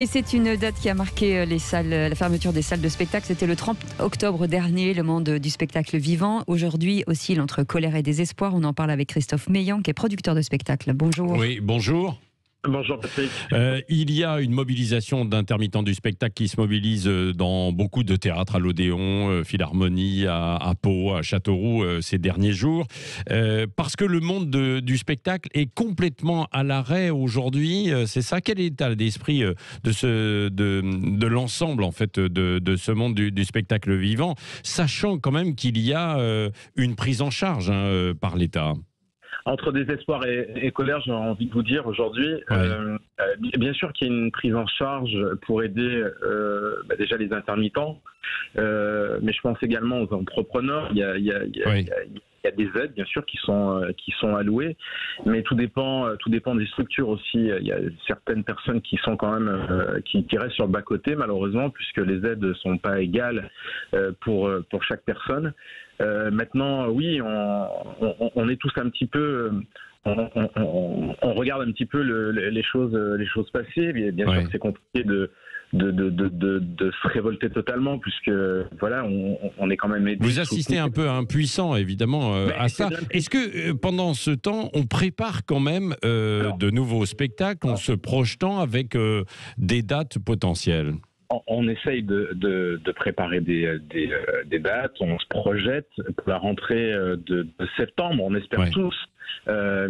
Et c'est une date qui a marqué les salles, la fermeture des salles de spectacle. C'était le 30 octobre dernier, le monde du spectacle vivant. Aujourd'hui oscille entre colère et désespoir. On en parle avec Christophe Meillan, qui est producteur de spectacle. Bonjour. Oui, bonjour. Bonjour Patrick. Il y a une mobilisation d'intermittents du spectacle qui se mobilise dans beaucoup de théâtres, à l'Odéon, Philharmonie, à Pau, à Châteauroux ces derniers jours, parce que le monde du spectacle est complètement à l'arrêt aujourd'hui. C'est ça. Quel est l'état d'esprit de l'ensemble en fait de ce monde du spectacle vivant, sachant quand même qu'il y a une prise en charge par l'État? Entre désespoir et colère, j'ai envie de vous dire aujourd'hui, bien sûr qu'il y a une prise en charge pour aider déjà les intermittents, mais je pense également aux entrepreneurs. Il y a des aides bien sûr qui sont allouées, mais tout dépend des structures aussi. Il y a certaines personnes qui sont quand même qui restent sur le bas côté malheureusement, puisque les aides sont pas égales pour chaque personne. Maintenant, oui, on est tous un petit peu, on regarde un petit peu les choses passer. Bien sûr, c'est compliqué de se révolter totalement, puisque voilà, on est quand même aidé. Vous assistez un peu impuissant, évidemment, à ça. Est-ce que pendant ce temps, on prépare quand même de nouveaux spectacles en se projetant avec des dates potentielles? On essaye de préparer des dates, on se projette pour la rentrée de septembre, on espère tous.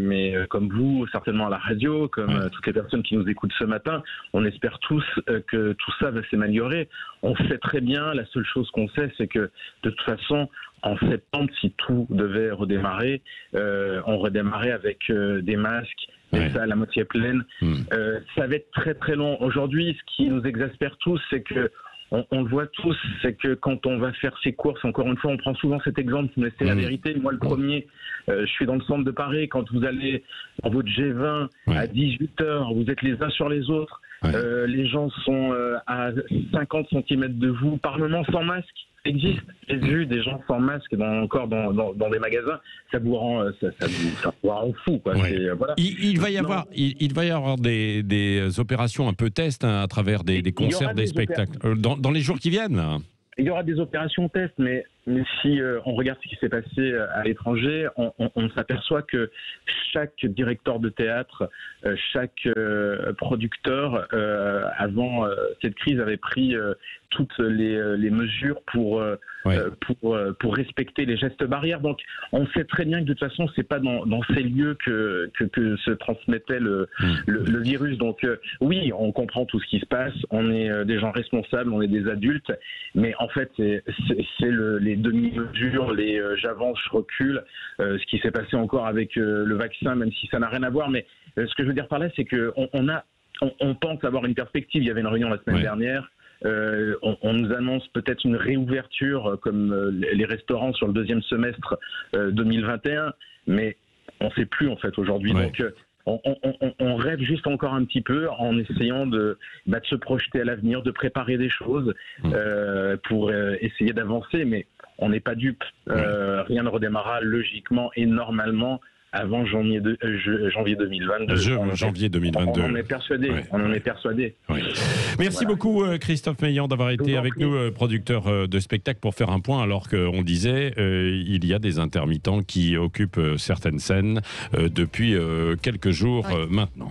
Mais comme vous, certainement à la radio, comme toutes les personnes qui nous écoutent ce matin, on espère tous que tout ça va s'améliorer. On sait très bien, la seule chose qu'on sait, c'est que de toute façon, en septembre, si tout devait redémarrer, on redémarrait avec des masques, des salles à moitié pleines. Ça va être très très long. Aujourd'hui, ce qui nous exaspère tous, c'est que on le voit tous, c'est que quand on va faire ses courses, encore une fois, on prend souvent cet exemple, mais c'est la vérité. Moi, le premier, je suis dans le centre de Paris. Quand vous allez dans votre G20 à 18h, vous êtes les uns sur les autres. Les gens sont à 50 cm de vous. Par moments sans masque existe. J'ai vu des gens sans masque encore dans des magasins. Ça vous rend fou, quoi. Voilà. Il va y avoir des opérations un peu test à travers des concerts, des spectacles dans les jours qui viennent. Il y aura des opérations test, mais si on regarde ce qui s'est passé à l'étranger, on s'aperçoit que chaque directeur de théâtre, chaque producteur, avant cette crise, avait pris toutes les mesures pour respecter les gestes barrières. Donc, on sait très bien que de toute façon, c'est pas dans ces lieux que se transmettait le virus. Donc, oui, on comprend tout ce qui se passe. On est des gens responsables, on est des adultes, mais en fait, c'est les demi-mesures, j'avance, je recule, ce qui s'est passé encore avec le vaccin, même si ça n'a rien à voir. Mais ce que je veux dire par là, c'est que on pense avoir une perspective. Il y avait une réunion la semaine dernière. On nous annonce peut-être une réouverture comme les restaurants sur le deuxième semestre 2021, mais on ne sait plus en fait aujourd'hui. Donc on rêve juste encore un petit peu en essayant de se projeter à l'avenir, de préparer des choses pour essayer d'avancer, mais on n'est pas dupe. Rien ne redémarrera logiquement et normalement avant janvier 2022. Janvier 2022. On en est persuadé. On en est persuadé. Merci beaucoup Christophe Meillan d'avoir été avec nous, producteur de spectacle, pour faire un point, alors qu'on disait il y a des intermittents qui occupent certaines scènes depuis quelques jours maintenant.